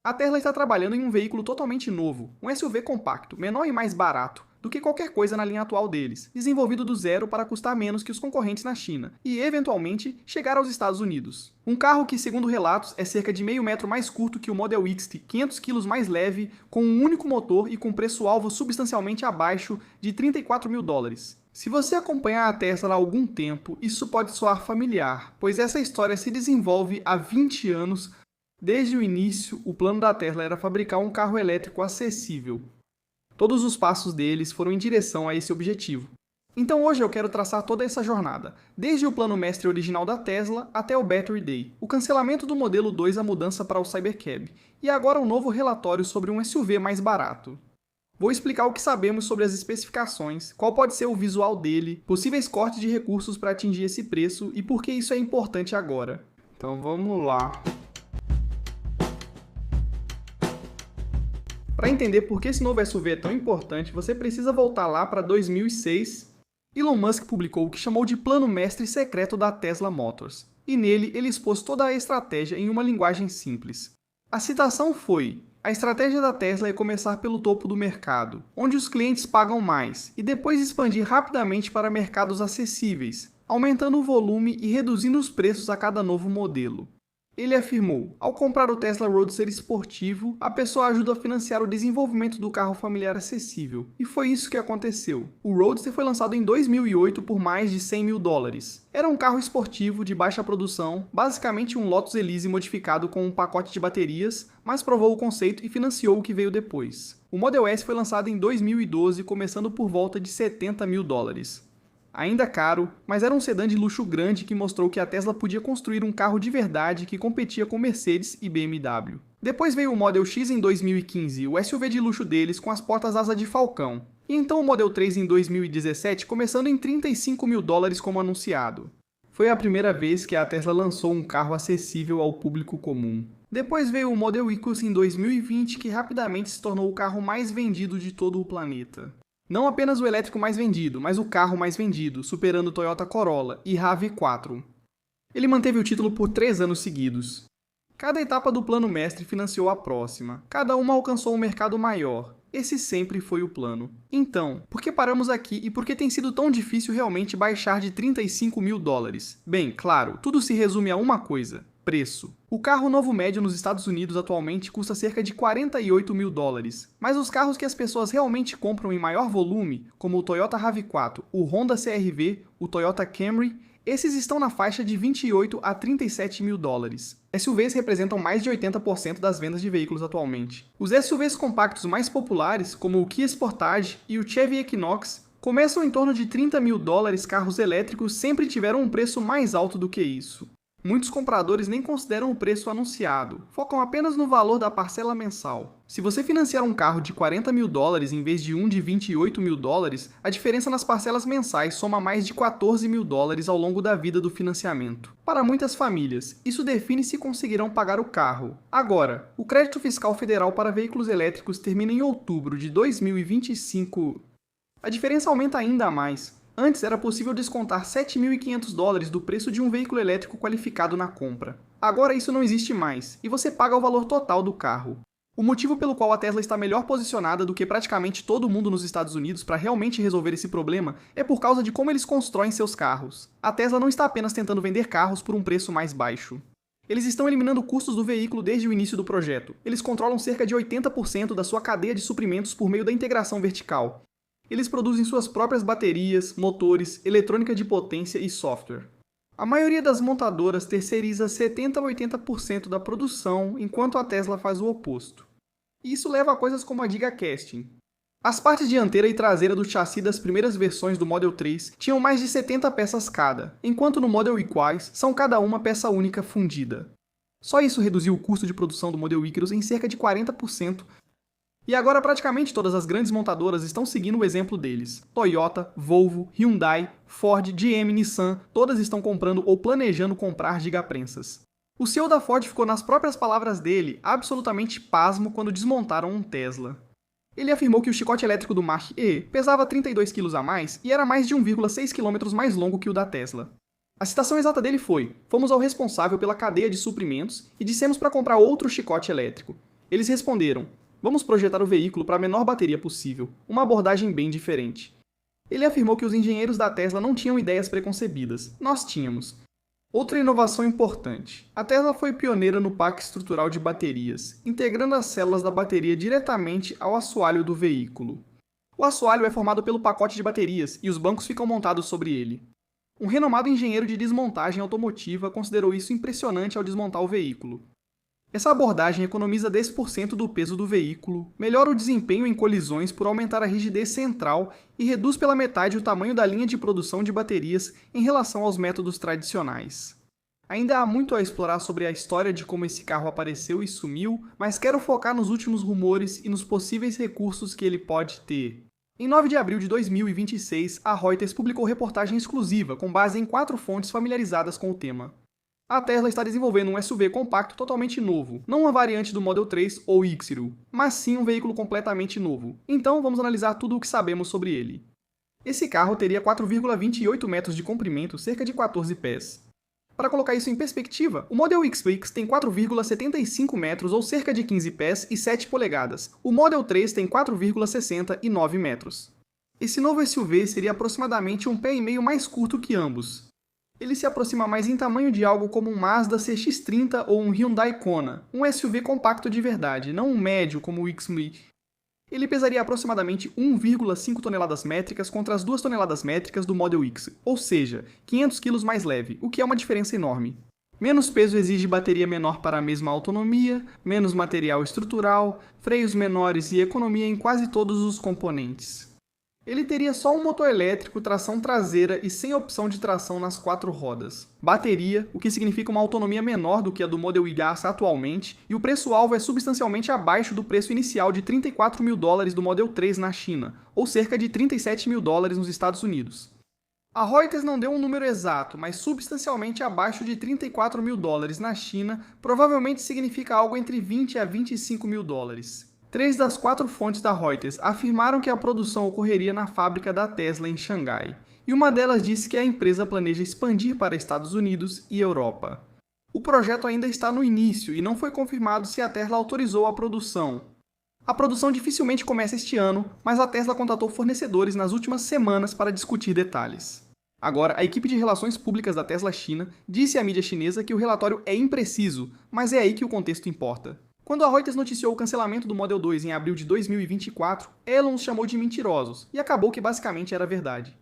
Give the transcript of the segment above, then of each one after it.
A Tesla está trabalhando em um veículo totalmente novo, um SUV compacto, menor e mais barato do que qualquer coisa na linha atual deles, desenvolvido do zero para custar menos que os concorrentes na China e, eventualmente, chegar aos Estados Unidos. Um carro que, segundo relatos, é cerca de meio metro mais curto que o Model X, 500 kg mais leve, com um único motor e com preço-alvo substancialmente abaixo de 34 mil dólares. Se você acompanhar a Tesla há algum tempo, isso pode soar familiar, pois essa história se desenvolve há 20 anos. Desde o início, o plano da Tesla era fabricar um carro elétrico acessível. Todos os passos deles foram em direção a esse objetivo. Então hoje eu quero traçar toda essa jornada, desde o plano mestre original da Tesla até o Battery Day, o cancelamento do modelo 2 a mudança para o Cybercab, e agora um novo relatório sobre um SUV mais barato. Vou explicar o que sabemos sobre as especificações, qual pode ser o visual dele, possíveis cortes de recursos para atingir esse preço e por que isso é importante agora. Então vamos lá. Para entender por que esse novo SUV é tão importante, você precisa voltar lá para 2006. Elon Musk publicou o que chamou de Plano Mestre Secreto da Tesla Motors, e nele ele expôs toda a estratégia em uma linguagem simples. A citação foi: a estratégia da Tesla é começar pelo topo do mercado, onde os clientes pagam mais, e depois expandir rapidamente para mercados acessíveis, aumentando o volume e reduzindo os preços a cada novo modelo. Ele afirmou: ao comprar o Tesla Roadster esportivo, a pessoa ajuda a financiar o desenvolvimento do carro familiar acessível. E foi isso que aconteceu. O Roadster foi lançado em 2008 por mais de 100 mil dólares. Era um carro esportivo de baixa produção, basicamente um Lotus Elise modificado com um pacote de baterias, mas provou o conceito e financiou o que veio depois. O Model S foi lançado em 2012, começando por volta de 70 mil dólares. Ainda caro, mas era um sedã de luxo grande que mostrou que a Tesla podia construir um carro de verdade que competia com Mercedes e BMW. Depois veio o Model X em 2015, o SUV de luxo deles com as portas asa de falcão. E então o Model 3 em 2017, começando em 35 mil dólares como anunciado. Foi a primeira vez que a Tesla lançou um carro acessível ao público comum. Depois veio o Model Y em 2020, que rapidamente se tornou o carro mais vendido de todo o planeta. Não apenas o elétrico mais vendido, mas o carro mais vendido, superando o Toyota Corolla e RAV4. Ele manteve o título por 3 anos seguidos. Cada etapa do plano mestre financiou a próxima. Cada uma alcançou um mercado maior. Esse sempre foi o plano. Então, por que paramos aqui e por que tem sido tão difícil realmente baixar de 35 mil dólares? Bem, claro, tudo se resume a uma coisa: preço. O carro novo médio nos Estados Unidos atualmente custa cerca de 48 mil dólares, mas os carros que as pessoas realmente compram em maior volume, como o Toyota RAV4, o Honda CR-V, o Toyota Camry, esses estão na faixa de 28 a 37 mil dólares. SUVs representam mais de 80% das vendas de veículos atualmente. Os SUVs compactos mais populares, como o Kia Sportage e o Chevy Equinox, começam em torno de 30 mil dólares. Carros elétricos sempre tiveram um preço mais alto do que isso. Muitos compradores nem consideram o preço anunciado, focam apenas no valor da parcela mensal. Se você financiar um carro de 40 mil dólares em vez de um de 28 mil dólares, a diferença nas parcelas mensais soma mais de 14 mil dólares ao longo da vida do financiamento. Para muitas famílias, isso define se conseguirão pagar o carro. Agora, o crédito fiscal federal para veículos elétricos termina em outubro de 2025. A diferença aumenta ainda mais. Antes era possível descontar 7.500 dólares do preço de um veículo elétrico qualificado na compra. Agora isso não existe mais, e você paga o valor total do carro. O motivo pelo qual a Tesla está melhor posicionada do que praticamente todo mundo nos Estados Unidos para realmente resolver esse problema é por causa de como eles constroem seus carros. A Tesla não está apenas tentando vender carros por um preço mais baixo. Eles estão eliminando custos do veículo desde o início do projeto. Eles controlam cerca de 80% da sua cadeia de suprimentos por meio da integração vertical. Eles produzem suas próprias baterias, motores, eletrônica de potência e software. A maioria das montadoras terceiriza 70 a 80% da produção, enquanto a Tesla faz o oposto. E isso leva a coisas como a Gigacasting. As partes dianteira e traseira do chassi das primeiras versões do Model 3 tinham mais de 70 peças cada, enquanto no Model Y são cada uma peça única fundida. Só isso reduziu o custo de produção do Model Icarus em cerca de 40%, e agora praticamente todas as grandes montadoras estão seguindo o exemplo deles. Toyota, Volvo, Hyundai, Ford, GM, Nissan, todas estão comprando ou planejando comprar gigaprensas. O CEO da Ford ficou, nas próprias palavras dele, absolutamente pasmo quando desmontaram um Tesla. Ele afirmou que o chicote elétrico do Mach-E pesava 32 kg a mais e era mais de 1,6 km mais longo que o da Tesla. A citação exata dele foi: "Fomos ao responsável pela cadeia de suprimentos e dissemos para comprar outro chicote elétrico. Eles responderam: vamos projetar o veículo para a menor bateria possível, uma abordagem bem diferente. Ele afirmou que os engenheiros da Tesla não tinham ideias preconcebidas, nós tínhamos. Outra inovação importante. A Tesla foi pioneira no pack estrutural de baterias, integrando as células da bateria diretamente ao assoalho do veículo. O assoalho é formado pelo pacote de baterias e os bancos ficam montados sobre ele. Um renomado engenheiro de desmontagem automotiva considerou isso impressionante ao desmontar o veículo. Essa abordagem economiza 10% do peso do veículo, melhora o desempenho em colisões por aumentar a rigidez central e reduz pela metade o tamanho da linha de produção de baterias em relação aos métodos tradicionais. Ainda há muito a explorar sobre a história de como esse carro apareceu e sumiu, mas quero focar nos últimos rumores e nos possíveis recursos que ele pode ter. Em 9 de abril de 2026, a Reuters publicou reportagem exclusiva com base em 4 fontes familiarizadas com o tema. A Tesla está desenvolvendo um SUV compacto totalmente novo, não uma variante do Model 3 ou X-Trail, mas sim um veículo completamente novo. Então vamos analisar tudo o que sabemos sobre ele. Esse carro teria 4,28 metros de comprimento, cerca de 14 pés. Para colocar isso em perspectiva, o Model X tem 4,75 metros ou cerca de 15 pés e 7 polegadas. O Model 3 tem 4,69 metros. Esse novo SUV seria aproximadamente um pé e meio mais curto que ambos. Ele se aproxima mais em tamanho de algo como um Mazda CX-30 ou um Hyundai Kona, um SUV compacto de verdade, não um médio como o X-Mui. Ele pesaria aproximadamente 1,5 toneladas métricas contra as 2 toneladas métricas do Model X, ou seja, 500 kg mais leve, o que é uma diferença enorme. Menos peso exige bateria menor para a mesma autonomia, menos material estrutural, freios menores e economia em quase todos os componentes. Ele teria só um motor elétrico, tração traseira e sem opção de tração nas 4 rodas. Bateria, o que significa uma autonomia menor do que a do Model Y atualmente, e o preço-alvo é substancialmente abaixo do preço inicial de $34 mil do Model 3 na China, ou cerca de $37 mil nos Estados Unidos. A Reuters não deu um número exato, mas substancialmente abaixo de $34 mil na China provavelmente significa algo entre 20 a 25 mil dólares. 3 das 4 fontes da Reuters afirmaram que a produção ocorreria na fábrica da Tesla em Xangai, e uma delas disse que a empresa planeja expandir para Estados Unidos e Europa. O projeto ainda está no início e não foi confirmado se a Tesla autorizou a produção. A produção dificilmente começa este ano, mas a Tesla contatou fornecedores nas últimas semanas para discutir detalhes. Agora, a equipe de relações públicas da Tesla China disse à mídia chinesa que o relatório é impreciso, mas é aí que o contexto importa. Quando a Reuters noticiou o cancelamento do Model 2 em abril de 2024, Elon os chamou de mentirosos, e acabou que basicamente era verdade.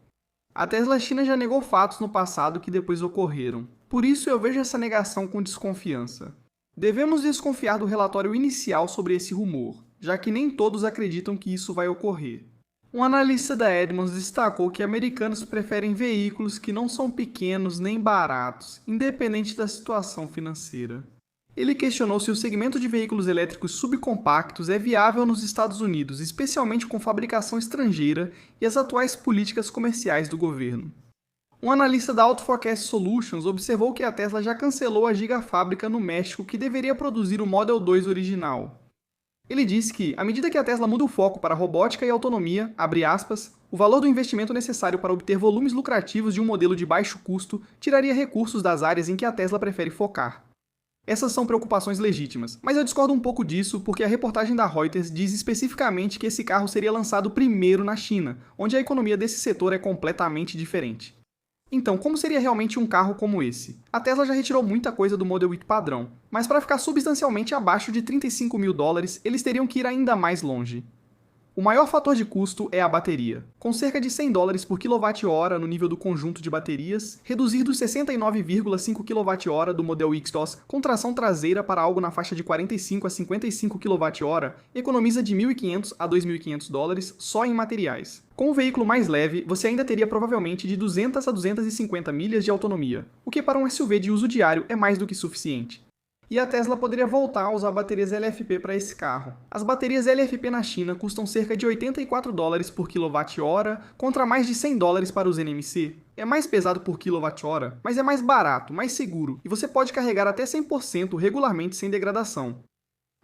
A Tesla China já negou fatos no passado que depois ocorreram. Por isso eu vejo essa negação com desconfiança. Devemos desconfiar do relatório inicial sobre esse rumor, já que nem todos acreditam que isso vai ocorrer. Um analista da Edmunds destacou que americanos preferem veículos que não são pequenos nem baratos, independente da situação financeira. Ele questionou se o segmento de veículos elétricos subcompactos é viável nos Estados Unidos, especialmente com fabricação estrangeira e as atuais políticas comerciais do governo. Um analista da Auto Forecast Solutions observou que a Tesla já cancelou a gigafábrica no México que deveria produzir o Model 2 original. Ele disse que, à medida que a Tesla muda o foco para robótica e autonomia, abre aspas, o valor do investimento necessário para obter volumes lucrativos de um modelo de baixo custo tiraria recursos das áreas em que a Tesla prefere focar. Essas são preocupações legítimas, mas eu discordo um pouco disso porque a reportagem da Reuters diz especificamente que esse carro seria lançado primeiro na China, onde a economia desse setor é completamente diferente. Então, como seria realmente um carro como esse? A Tesla já retirou muita coisa do Model Y padrão, mas para ficar substancialmente abaixo de $35 mil, eles teriam que ir ainda mais longe. O maior fator de custo é a bateria. Com cerca de $100 por kWh no nível do conjunto de baterias, reduzir dos 69,5 kWh do Model X-DOS com tração traseira para algo na faixa de 45 a 55 kWh economiza de $1.500 a $2.500 só em materiais. Com o veículo mais leve, você ainda teria provavelmente de 200 a 250 milhas de autonomia, o que para um SUV de uso diário é mais do que suficiente. E a Tesla poderia voltar a usar baterias LFP para esse carro. As baterias LFP na China custam cerca de $84 por kWh, contra mais de $100 para os NMC. É mais pesado por kWh, mas é mais barato, mais seguro, e você pode carregar até 100% regularmente sem degradação.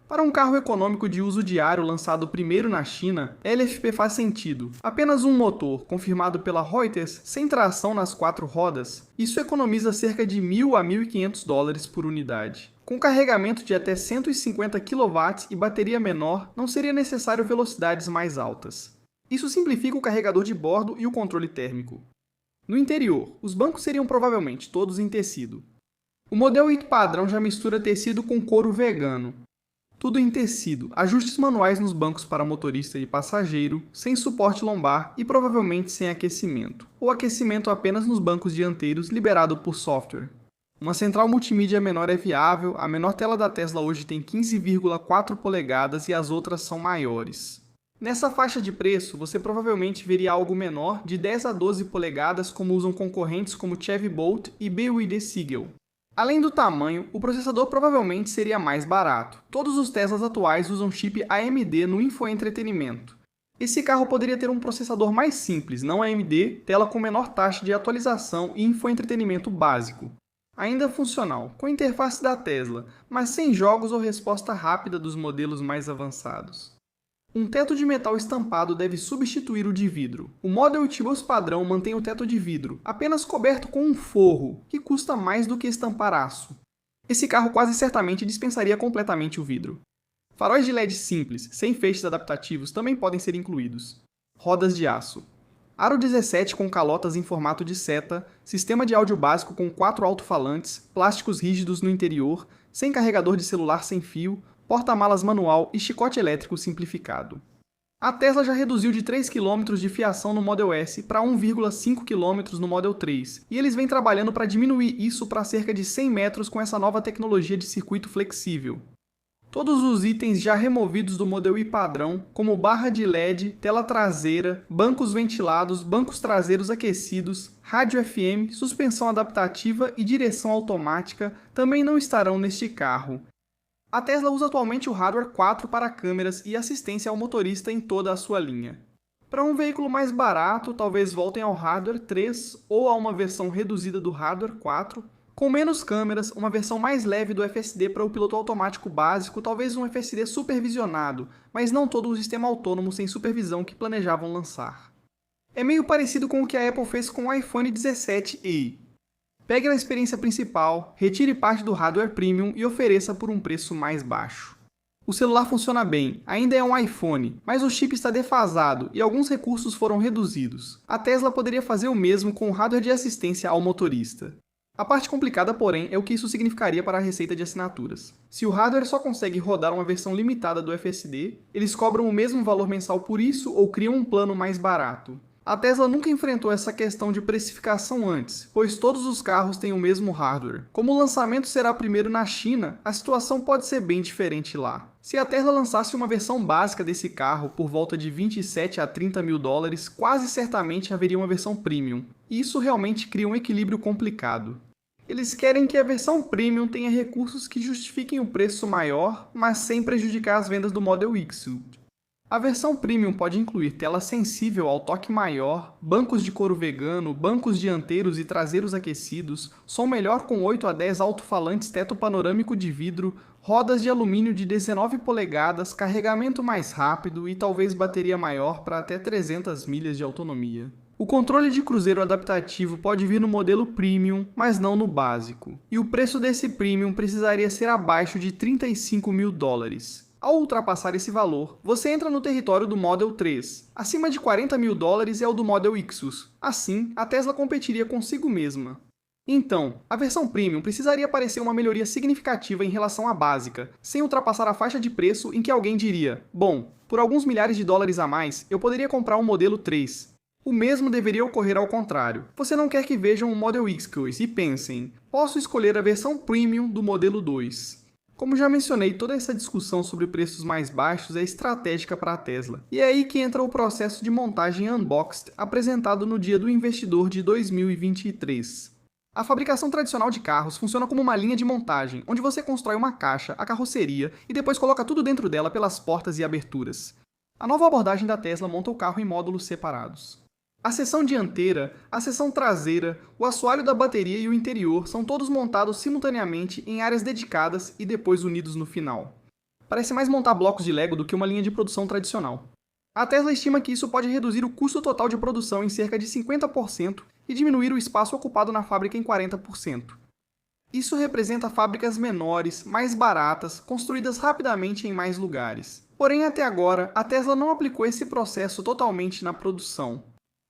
Para um carro econômico de uso diário lançado primeiro na China, LFP faz sentido. Apenas um motor, confirmado pela Reuters, sem tração nas 4 rodas, isso economiza cerca de $1.000 a $1.500 por unidade. Com carregamento de até 150 kW e bateria menor, não seria necessário velocidades mais altas. Isso simplifica o carregador de bordo e o controle térmico. No interior, os bancos seriam provavelmente todos em tecido. O Model Y padrão já mistura tecido com couro vegano. Tudo em tecido, ajustes manuais nos bancos para motorista e passageiro, sem suporte lombar e provavelmente sem aquecimento, ou aquecimento apenas nos bancos dianteiros liberado por software. Uma central multimídia menor é viável, a menor tela da Tesla hoje tem 15,4 polegadas e as outras são maiores. Nessa faixa de preço, você provavelmente veria algo menor, de 10 a 12 polegadas, como usam concorrentes como Chevy Bolt e BYD Siegel. Além do tamanho, o processador provavelmente seria mais barato. Todos os Teslas atuais usam chip AMD no infoentretenimento. Esse carro poderia ter um processador mais simples, não AMD, tela com menor taxa de atualização e infoentretenimento básico. Ainda funcional, com interface da Tesla, mas sem jogos ou resposta rápida dos modelos mais avançados. Um teto de metal estampado deve substituir o de vidro. O Model Y padrão mantém o teto de vidro, apenas coberto com um forro, que custa mais do que estampar aço. Esse carro quase certamente dispensaria completamente o vidro. Faróis de LED simples, sem feixes adaptativos, também podem ser incluídos. Rodas de aço. Aro 17 com calotas em formato de seta, sistema de áudio básico com 4 alto-falantes, plásticos rígidos no interior, sem carregador de celular sem fio, porta-malas manual e chicote elétrico simplificado. A Tesla já reduziu de 3 km de fiação no Model S para 1,5 km no Model 3, e eles vêm trabalhando para diminuir isso para cerca de 100 metros com essa nova tecnologia de circuito flexível. Todos os itens já removidos do Model Y padrão, como barra de LED, tela traseira, bancos ventilados, bancos traseiros aquecidos, rádio FM, suspensão adaptativa e direção automática, também não estarão neste carro. A Tesla usa atualmente o hardware 4 para câmeras e assistência ao motorista em toda a sua linha. Para um veículo mais barato, talvez voltem ao hardware 3 ou a uma versão reduzida do hardware 4, com menos câmeras, uma versão mais leve do FSD para o piloto automático básico, talvez um FSD supervisionado, mas não todo o sistema autônomo sem supervisão que planejavam lançar. É meio parecido com o que a Apple fez com o iPhone 17e. Pegue a experiência principal, retire parte do hardware premium e ofereça por um preço mais baixo. O celular funciona bem, ainda é um iPhone, mas o chip está defasado e alguns recursos foram reduzidos. A Tesla poderia fazer o mesmo com o hardware de assistência ao motorista. A parte complicada, porém, é o que isso significaria para a receita de assinaturas. Se o hardware só consegue rodar uma versão limitada do FSD, eles cobram o mesmo valor mensal por isso ou criam um plano mais barato. A Tesla nunca enfrentou essa questão de precificação antes, pois todos os carros têm o mesmo hardware. Como o lançamento será primeiro na China, a situação pode ser bem diferente lá. Se a Tesla lançasse uma versão básica desse carro por volta de 27 a 30 mil dólares, quase certamente haveria uma versão premium. E isso realmente cria um equilíbrio complicado. Eles querem que a versão premium tenha recursos que justifiquem o preço maior, mas sem prejudicar as vendas do Model X. A versão Premium pode incluir tela sensível ao toque maior, bancos de couro vegano, bancos dianteiros e traseiros aquecidos, som melhor com 8 a 10 alto-falantes teto panorâmico de vidro, rodas de alumínio de 19 polegadas, carregamento mais rápido e talvez bateria maior para até 300 milhas de autonomia. O controle de cruzeiro adaptativo pode vir no modelo Premium, mas não no básico. E o preço desse Premium precisaria ser abaixo de 35 mil dólares. Ao ultrapassar esse valor, você entra no território do Model 3. Acima de 40 mil dólares é o do Model X. Assim, a Tesla competiria consigo mesma. Então, a versão Premium precisaria parecer uma melhoria significativa em relação à básica, sem ultrapassar a faixa de preço em que alguém diria: bom, por alguns milhares de dólares a mais, eu poderia comprar um modelo 3. O mesmo deveria ocorrer ao contrário. Você não quer que vejam o Model X e pensem: posso escolher a versão Premium do modelo 2. Como já mencionei, toda essa discussão sobre preços mais baixos é estratégica para a Tesla. E é aí que entra o processo de montagem unboxed apresentado no Dia do Investidor de 2023. A fabricação tradicional de carros funciona como uma linha de montagem, onde você constrói uma caixa, a carroceria, e depois coloca tudo dentro dela pelas portas e aberturas. A nova abordagem da Tesla monta o carro em módulos separados. A seção dianteira, a seção traseira, o assoalho da bateria e o interior são todos montados simultaneamente em áreas dedicadas e depois unidos no final. Parece mais montar blocos de Lego do que uma linha de produção tradicional. A Tesla estima que isso pode reduzir o custo total de produção em cerca de 50% e diminuir o espaço ocupado na fábrica em 40%. Isso representa fábricas menores, mais baratas, construídas rapidamente em mais lugares. Porém, até agora, a Tesla não aplicou esse processo totalmente na produção.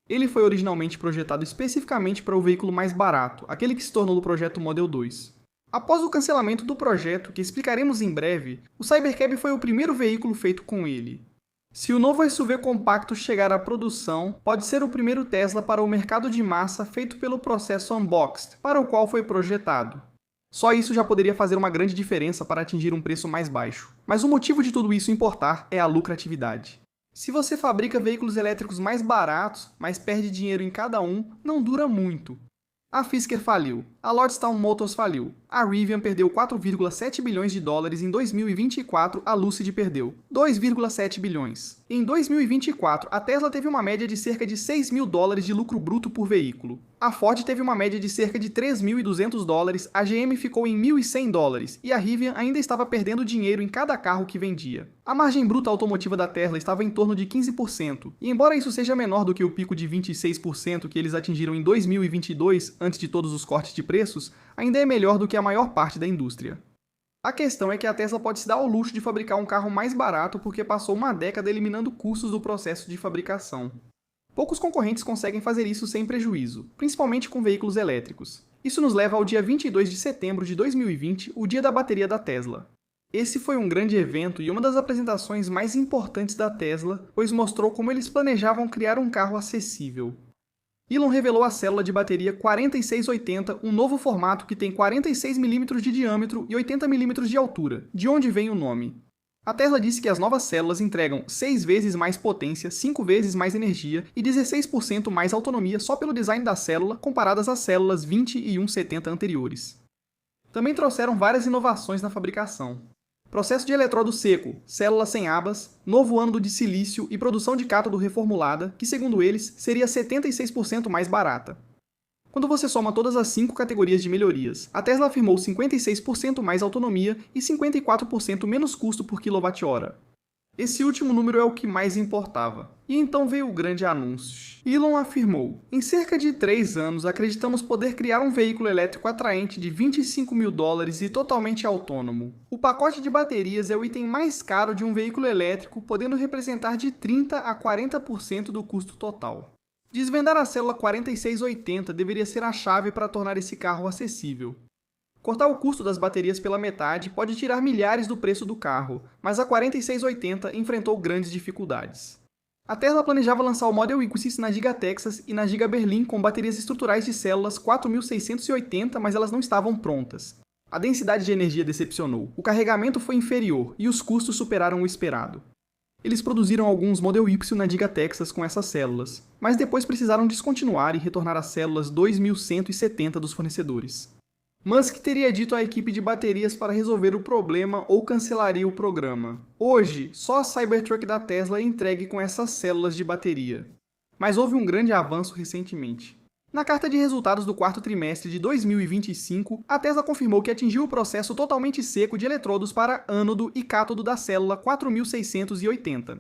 Ele foi originalmente projetado especificamente para o veículo mais barato, aquele que se tornou o projeto Model 2. Após o cancelamento do projeto, que explicaremos em breve, o Cybercab foi o primeiro veículo feito com ele. Se o novo SUV compacto chegar à produção, pode ser o primeiro Tesla para o mercado de massa feito pelo processo Unboxed, para o qual foi projetado. Só isso já poderia fazer uma grande diferença para atingir um preço mais baixo. Mas o motivo de tudo isso importar é a lucratividade. Se você fabrica veículos elétricos mais baratos, mas perde dinheiro em cada um, não dura muito. A Fisker faliu, a Lordstown Motors faliu, a Rivian perdeu 4,7 bilhões de dólares em 2024, a Lucid perdeu 2,7 bilhões. Em 2024, a Tesla teve uma média de cerca de 6 mil dólares de lucro bruto por veículo. A Ford teve uma média de cerca de 3.200 dólares, a GM ficou em 1.100 dólares e a Rivian ainda estava perdendo dinheiro em cada carro que vendia. A margem bruta automotiva da Tesla estava em torno de 15%, e embora isso seja menor do que o pico de 26% que eles atingiram em 2022, antes de todos os cortes de preços, ainda é melhor do que a maior parte da indústria. A questão é que a Tesla pode se dar ao luxo de fabricar um carro mais barato porque passou uma década eliminando custos do processo de fabricação. Poucos concorrentes conseguem fazer isso sem prejuízo, principalmente com veículos elétricos. Isso nos leva ao dia 22 de setembro de 2020, o dia da bateria da Tesla. Esse foi um grande evento e uma das apresentações mais importantes da Tesla, pois mostrou como eles planejavam criar um carro acessível. Elon revelou a célula de bateria 4680, um novo formato que tem 46 mm de diâmetro e 80 mm de altura, de onde vem o nome. A Tesla disse que as novas células entregam 6 vezes mais potência, 5 vezes mais energia e 16% mais autonomia só pelo design da célula, comparadas às células 20 e 170 anteriores. Também trouxeram várias inovações na fabricação. Processo de eletrodo seco, célula sem abas, novo ânodo de silício e produção de cátodo reformulada, que segundo eles, seria 76% mais barata. Quando você soma todas as 5 categorias de melhorias, a Tesla afirmou 56% mais autonomia e 54% menos custo por quilowatt-hora. Esse último número é o que mais importava. E então veio o grande anúncio. Elon afirmou: em cerca de 3 anos, acreditamos poder criar um veículo elétrico atraente de 25 mil dólares e totalmente autônomo. O pacote de baterias é o item mais caro de um veículo elétrico, podendo representar de 30% a 40% do custo total. Desvendar a célula 4680 deveria ser a chave para tornar esse carro acessível. Cortar o custo das baterias pela metade pode tirar milhares do preço do carro, mas a 4680 enfrentou grandes dificuldades. A Tesla planejava lançar o Model X na Giga Texas e na Giga Berlim com baterias estruturais de células 4680, mas elas não estavam prontas. A densidade de energia decepcionou, o carregamento foi inferior e os custos superaram o esperado. Eles produziram alguns Model Y na Giga Texas com essas células, mas depois precisaram descontinuar e retornar às células 2170 dos fornecedores. Musk teria dito à equipe de baterias para resolver o problema ou cancelaria o programa. Hoje, só a Cybertruck da Tesla é entregue com essas células de bateria. Mas houve um grande avanço recentemente. Na carta de resultados do quarto trimestre de 2025, a Tesla confirmou que atingiu o processo totalmente seco de eletrodos para ânodo e cátodo da célula 4680.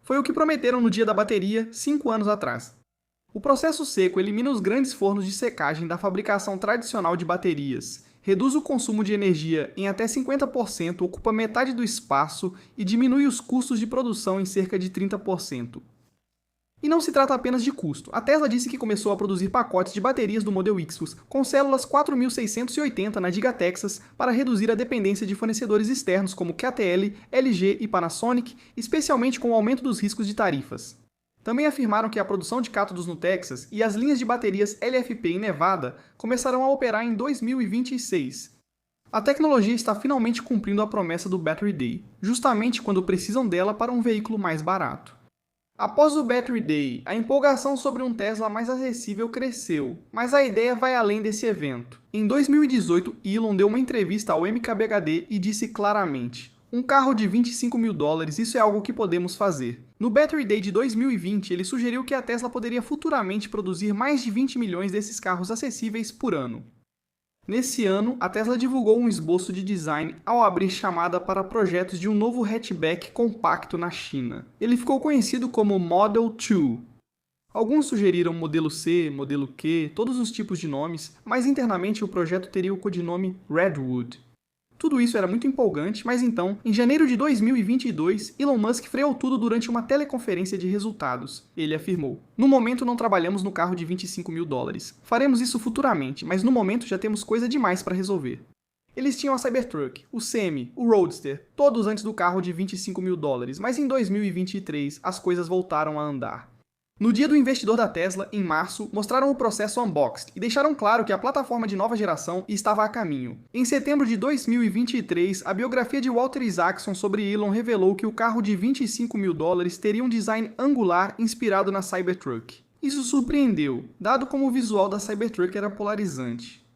Foi o que prometeram no dia da bateria, 5 anos atrás. O processo seco elimina os grandes fornos de secagem da fabricação tradicional de baterias, reduz o consumo de energia em até 50%, ocupa metade do espaço e diminui os custos de produção em cerca de 30%. E não se trata apenas de custo. A Tesla disse que começou a produzir pacotes de baterias do Model X com células 4680 na Giga Texas para reduzir a dependência de fornecedores externos como QTL, LG e Panasonic, especialmente com o aumento dos riscos de tarifas. Também afirmaram que a produção de cátodos no Texas e as linhas de baterias LFP em Nevada começarão a operar em 2026. A tecnologia está finalmente cumprindo a promessa do Battery Day, justamente quando precisam dela para um veículo mais barato. Após o Battery Day, a empolgação sobre um Tesla mais acessível cresceu, mas a ideia vai além desse evento. Em 2018, Elon deu uma entrevista ao MKBHD e disse claramente: um carro de 25 mil dólares, isso é algo que podemos fazer. No Battery Day de 2020, ele sugeriu que a Tesla poderia futuramente produzir mais de 20 milhões desses carros acessíveis por ano. Nesse ano, a Tesla divulgou um esboço de design ao abrir chamada para projetos de um novo hatchback compacto na China. Ele ficou conhecido como Model 2. Alguns sugeriram modelo C, modelo Q, todos os tipos de nomes, mas internamente o projeto teria o codinome Redwood. Tudo isso era muito empolgante, mas então, em janeiro de 2022, Elon Musk freou tudo durante uma teleconferência de resultados. Ele afirmou: "No momento não trabalhamos no carro de 25 mil dólares. Faremos isso futuramente, mas no momento já temos coisa demais para resolver." Eles tinham a Cybertruck, o Semi, o Roadster, todos antes do carro de 25 mil dólares, mas em 2023 as coisas voltaram a andar. No dia do investidor da Tesla, em março, mostraram o processo unboxed e deixaram claro que a plataforma de nova geração estava a caminho. Em setembro de 2023, a biografia de Walter Isaacson sobre Elon revelou que o carro de 25 mil dólares teria um design angular inspirado na Cybertruck. Isso surpreendeu, dado como o visual da Cybertruck era polarizante.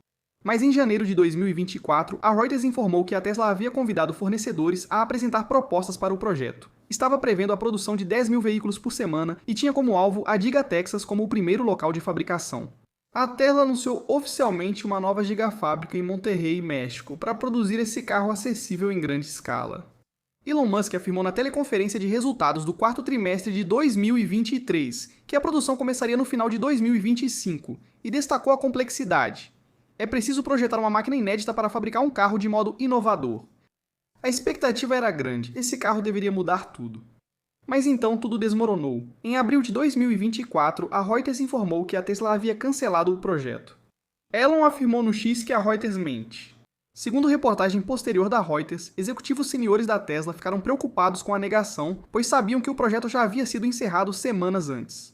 Mas em janeiro de 2024, a Reuters informou que a Tesla havia convidado fornecedores a apresentar propostas para o projeto. Estava prevendo a produção de 10 mil veículos por semana e tinha como alvo a Giga Texas como o primeiro local de fabricação. A Tesla anunciou oficialmente uma nova gigafábrica em Monterrey, México, para produzir esse carro acessível em grande escala. Elon Musk afirmou na teleconferência de resultados do quarto trimestre de 2023 que a produção começaria no final de 2025 e destacou a complexidade. É preciso projetar uma máquina inédita para fabricar um carro de modo inovador. A expectativa era grande, esse carro deveria mudar tudo. Mas então tudo desmoronou. Em abril de 2024, a Reuters informou que a Tesla havia cancelado o projeto. Elon afirmou no X que a Reuters mente. Segundo reportagem posterior da Reuters, executivos seniores da Tesla ficaram preocupados com a negação, pois sabiam que o projeto já havia sido encerrado semanas antes.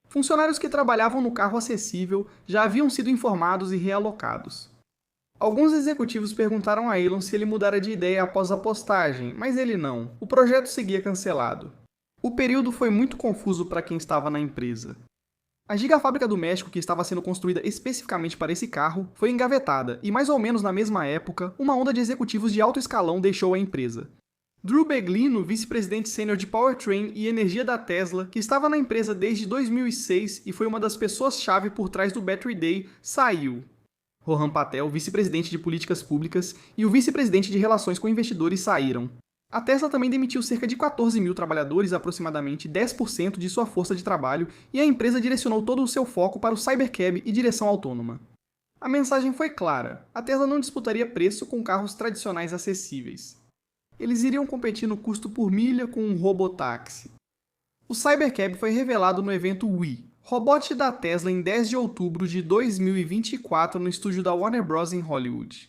Funcionários que trabalhavam no carro acessível já haviam sido informados e realocados. Alguns executivos perguntaram a Elon se ele mudara de ideia após a postagem, mas ele não. O projeto seguia cancelado. O período foi muito confuso para quem estava na empresa. A gigafábrica do México, que estava sendo construída especificamente para esse carro, foi engavetada, e mais ou menos na mesma época, uma onda de executivos de alto escalão deixou a empresa. Drew Beglino, vice-presidente sênior de Powertrain e Energia da Tesla, que estava na empresa desde 2006 e foi uma das pessoas-chave por trás do Battery Day, saiu. Rohan Patel, vice-presidente de Políticas Públicas, e o vice-presidente de Relações com Investidores saíram. A Tesla também demitiu cerca de 14 mil trabalhadores, aproximadamente 10% de sua força de trabalho, e a empresa direcionou todo o seu foco para o Cybercab e direção autônoma. A mensagem foi clara: a Tesla não disputaria preço com carros tradicionais acessíveis. Eles iriam competir no custo por milha com um robotáxi. O Cybercab foi revelado no evento Wii, Robot da Tesla, em 10 de outubro de 2024 no estúdio da Warner Bros. Em Hollywood.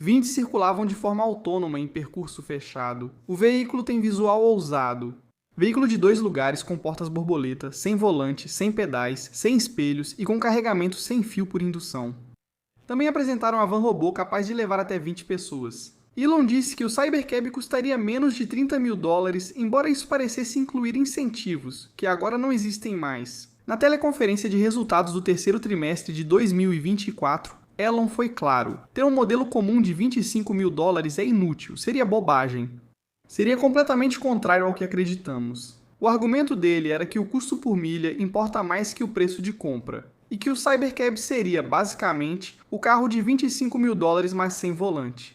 20 circulavam de forma autônoma em percurso fechado. O veículo tem visual ousado. Veículo de 2 lugares com portas borboleta, sem volante, sem pedais, sem espelhos e com carregamento sem fio por indução. Também apresentaram a van robô capaz de levar até 20 pessoas. Elon disse que o Cybercab custaria menos de 30 mil dólares, embora isso parecesse incluir incentivos, que agora não existem mais. Na teleconferência de resultados do terceiro trimestre de 2024, Elon foi claro: ter um modelo comum de 25 mil dólares é inútil, seria bobagem. Seria completamente contrário ao que acreditamos. O argumento dele era que o custo por milha importa mais que o preço de compra, e que o Cybercab seria, basicamente, o carro de 25 mil dólares, mas sem volante.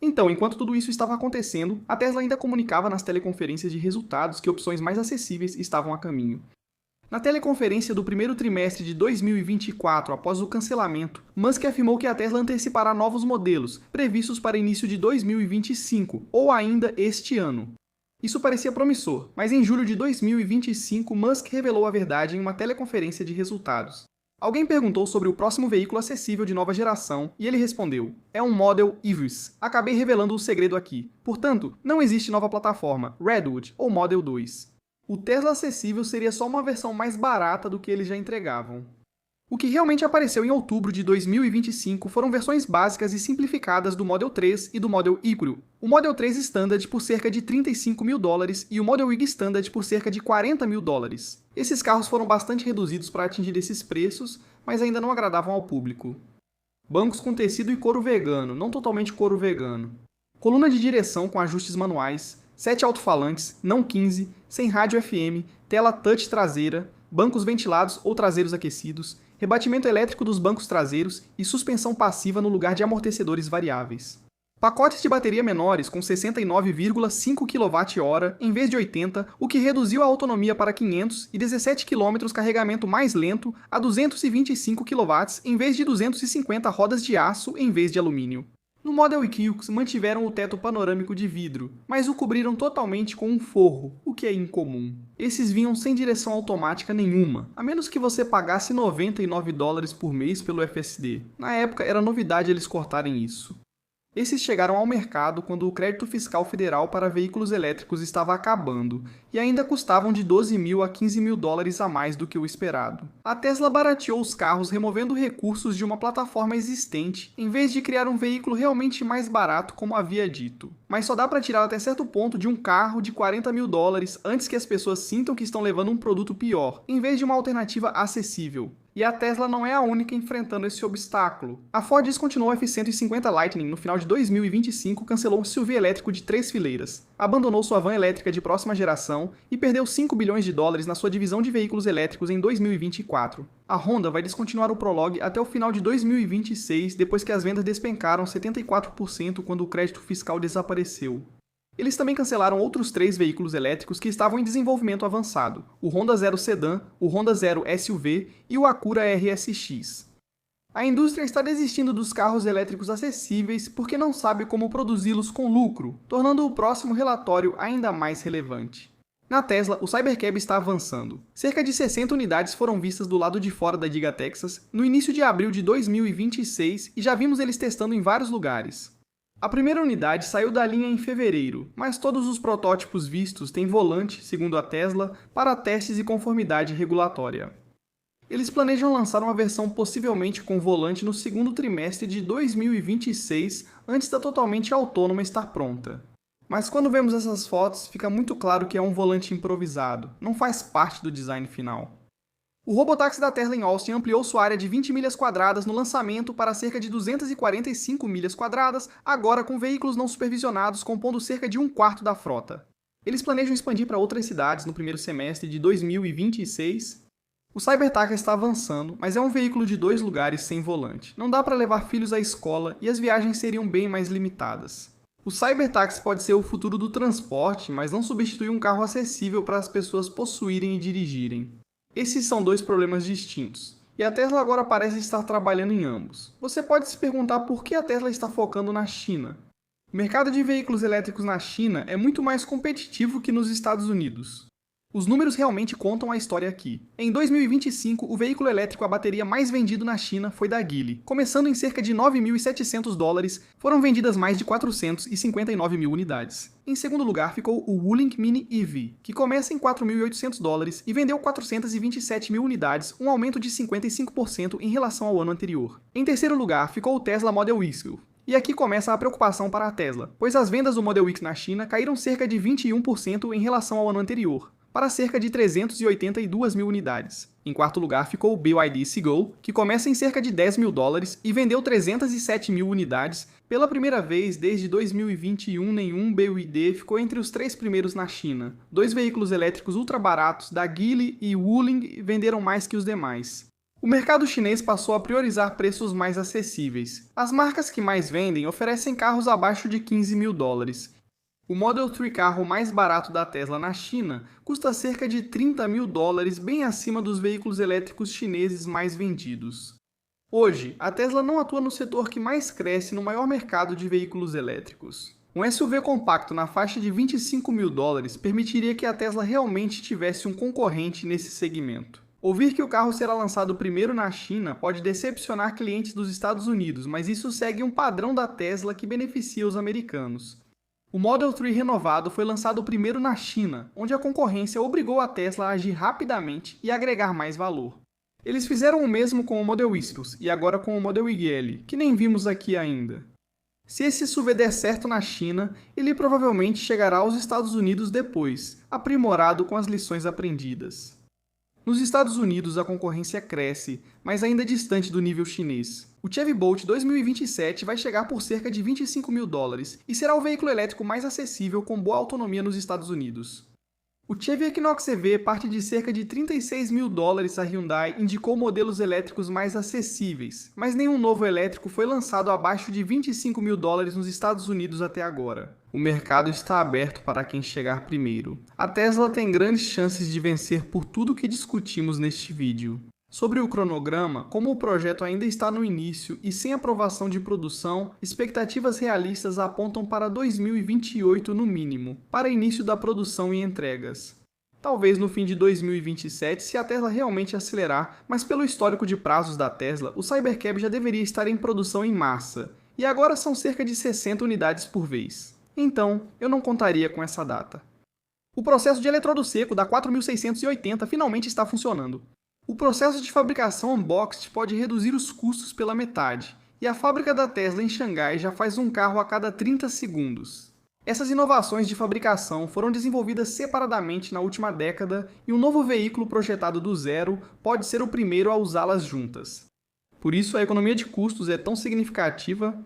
Então, enquanto tudo isso estava acontecendo, a Tesla ainda comunicava nas teleconferências de resultados que opções mais acessíveis estavam a caminho. Na teleconferência do primeiro trimestre de 2024, após o cancelamento, Musk afirmou que a Tesla antecipará novos modelos, previstos para início de 2025, ou ainda este ano. Isso parecia promissor, mas em julho de 2025, Musk revelou a verdade em uma teleconferência de resultados. Alguém perguntou sobre o próximo veículo acessível de nova geração, e ele respondeu: é um Model Iris. Acabei revelando o segredo aqui. Portanto, não existe nova plataforma, Redwood ou Model 2. O Tesla acessível seria só uma versão mais barata do que eles já entregavam. O que realmente apareceu em outubro de 2025 foram versões básicas e simplificadas do Model 3 e do Model Híbrido. O Model 3 Standard por cerca de 35 mil dólares e o Model Y Standard por cerca de 40 mil dólares. Esses carros foram bastante reduzidos para atingir esses preços, mas ainda não agradavam ao público. Bancos com tecido e couro vegano, não totalmente couro vegano. Coluna de direção com ajustes manuais, 7 alto-falantes, não 15, sem rádio FM, tela touch traseira, bancos ventilados ou traseiros aquecidos, rebatimento elétrico dos bancos traseiros e suspensão passiva no lugar de amortecedores variáveis. Pacotes de bateria menores com 69,5 kWh em vez de 80, o que reduziu a autonomia para 500 e 17 km carregamento mais lento a 225 kW em vez de 250 rodas de aço em vez de alumínio. No Model Y Qs mantiveram o teto panorâmico de vidro, mas o cobriram totalmente com um forro, o que é incomum. Esses vinham sem direção automática nenhuma, a menos que você pagasse $99 por mês pelo FSD. Na época era novidade eles cortarem isso. Esses chegaram ao mercado quando o crédito fiscal federal para veículos elétricos estava acabando, e ainda custavam de $12.000 a $15.000 a mais do que o esperado. A Tesla barateou os carros removendo recursos de uma plataforma existente, em vez de criar um veículo realmente mais barato como havia dito. Mas só dá para tirar até certo ponto de um carro de $40.000 antes que as pessoas sintam que estão levando um produto pior, em vez de uma alternativa acessível. E a Tesla não é a única enfrentando esse obstáculo. A Ford descontinuou o F-150 Lightning no final de 2025, cancelou o SUV elétrico de 3 fileiras, abandonou sua van elétrica de próxima geração e perdeu $5 bilhões na sua divisão de veículos elétricos em 2024. A Honda vai descontinuar o Prologue até o final de 2026, depois que as vendas despencaram 74% quando o crédito fiscal desapareceu. Eles também cancelaram outros 3 veículos elétricos que estavam em desenvolvimento avançado, o Honda Zero Sedan, o Honda Zero SUV e o Acura RSX. A indústria está desistindo dos carros elétricos acessíveis porque não sabe como produzi-los com lucro, tornando o próximo relatório ainda mais relevante. Na Tesla, o Cybercab está avançando. Cerca de 60 unidades foram vistas do lado de fora da Giga Texas no início de abril de 2026 e já vimos eles testando em vários lugares. A primeira unidade saiu da linha em fevereiro, mas todos os protótipos vistos têm volante, segundo a Tesla, para testes e conformidade regulatória. Eles planejam lançar uma versão possivelmente com volante no segundo trimestre de 2026, antes da totalmente autônoma estar pronta. Mas quando vemos essas fotos, fica muito claro que é um volante improvisado, não faz parte do design final. O robotáxi da Tesla em Austin ampliou sua área de 20 milhas quadradas no lançamento para cerca de 245 milhas quadradas, agora com veículos não supervisionados compondo cerca de um quarto da frota. Eles planejam expandir para outras cidades no primeiro semestre de 2026. O Cybertruck está avançando, mas é um veículo de 2 lugares sem volante. Não dá para levar filhos à escola e as viagens seriam bem mais limitadas. O Cybertaxi pode ser o futuro do transporte, mas não substitui um carro acessível para as pessoas possuírem e dirigirem. Esses são 2 problemas distintos, e a Tesla agora parece estar trabalhando em ambos. Você pode se perguntar por que a Tesla está focando na China. O mercado de veículos elétricos na China é muito mais competitivo que nos Estados Unidos. Os números realmente contam a história aqui. Em 2025, o veículo elétrico a bateria mais vendido na China foi da Geely. Começando em cerca de $9.700, foram vendidas mais de 459 mil unidades. Em segundo lugar ficou o Wuling Mini EV, que começa em $4.800 e vendeu 427 mil unidades, um aumento de 55% em relação ao ano anterior. Em terceiro lugar ficou o Tesla Model X. E aqui começa a preocupação para a Tesla, pois as vendas do Model X na China caíram cerca de 21% em relação ao ano anterior, para cerca de 382 mil unidades. Em quarto lugar ficou o BYD Seagull, que começa em cerca de $10 mil e vendeu 307 mil unidades. Pela primeira vez desde 2021, nenhum BYD ficou entre os 3 primeiros na China. 2 veículos elétricos ultra baratos da Geely e Wuling venderam mais que os demais. O mercado chinês passou a priorizar preços mais acessíveis. As marcas que mais vendem oferecem carros abaixo de $15 mil. O Model 3 carro mais barato da Tesla na China custa cerca de $30 mil, bem acima dos veículos elétricos chineses mais vendidos. Hoje, a Tesla não atua no setor que mais cresce no maior mercado de veículos elétricos. Um SUV compacto na faixa de $25 mil permitiria que a Tesla realmente tivesse um concorrente nesse segmento. Ouvir que o carro será lançado primeiro na China pode decepcionar clientes dos Estados Unidos, mas isso segue um padrão da Tesla que beneficia os americanos. O Model 3 renovado foi lançado primeiro na China, onde a concorrência obrigou a Tesla a agir rapidamente e agregar mais valor. Eles fizeram o mesmo com o Model Y e agora com o Model YL, que nem vimos aqui ainda. Se esse SUV der certo na China, ele provavelmente chegará aos Estados Unidos depois, aprimorado com as lições aprendidas. Nos Estados Unidos, a concorrência cresce, mas ainda distante do nível chinês. O Chevy Bolt 2027 vai chegar por cerca de $25 mil e será o veículo elétrico mais acessível com boa autonomia nos Estados Unidos. O Chevy Equinox EV parte de cerca de $36 mil. A Hyundai indicou modelos elétricos mais acessíveis, mas nenhum novo elétrico foi lançado abaixo de $25 mil nos Estados Unidos até agora. O mercado está aberto para quem chegar primeiro. A Tesla tem grandes chances de vencer por tudo que discutimos neste vídeo. Sobre o cronograma, como o projeto ainda está no início e sem aprovação de produção, expectativas realistas apontam para 2028 no mínimo, para início da produção e entregas. Talvez no fim de 2027 se a Tesla realmente acelerar, mas pelo histórico de prazos da Tesla, o Cybercab já deveria estar em produção em massa, e agora são cerca de 60 unidades por vez. Então, eu não contaria com essa data. O processo de eletrodo seco da 4680 finalmente está funcionando. O processo de fabricação unboxed pode reduzir os custos pela metade, e a fábrica da Tesla em Xangai já faz um carro a cada 30 segundos. Essas inovações de fabricação foram desenvolvidas separadamente na última década e um novo veículo projetado do zero pode ser o primeiro a usá-las juntas. Por isso, a economia de custos é tão significativa.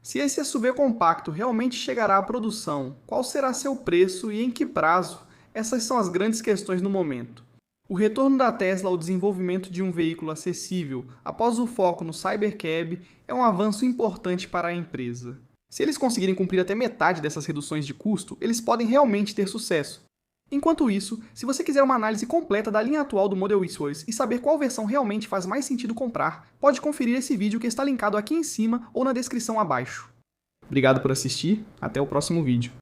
Se esse SUV compacto realmente chegará à produção, qual será seu preço e em que prazo? Essas são as grandes questões no momento. O retorno da Tesla ao desenvolvimento de um veículo acessível, após o foco no Cybercab, é um avanço importante para a empresa. Se eles conseguirem cumprir até metade dessas reduções de custo, eles podem realmente ter sucesso. Enquanto isso, se você quiser uma análise completa da linha atual do Model Y Choice e saber qual versão realmente faz mais sentido comprar, pode conferir esse vídeo que está linkado aqui em cima ou na descrição abaixo. Obrigado por assistir, até o próximo vídeo.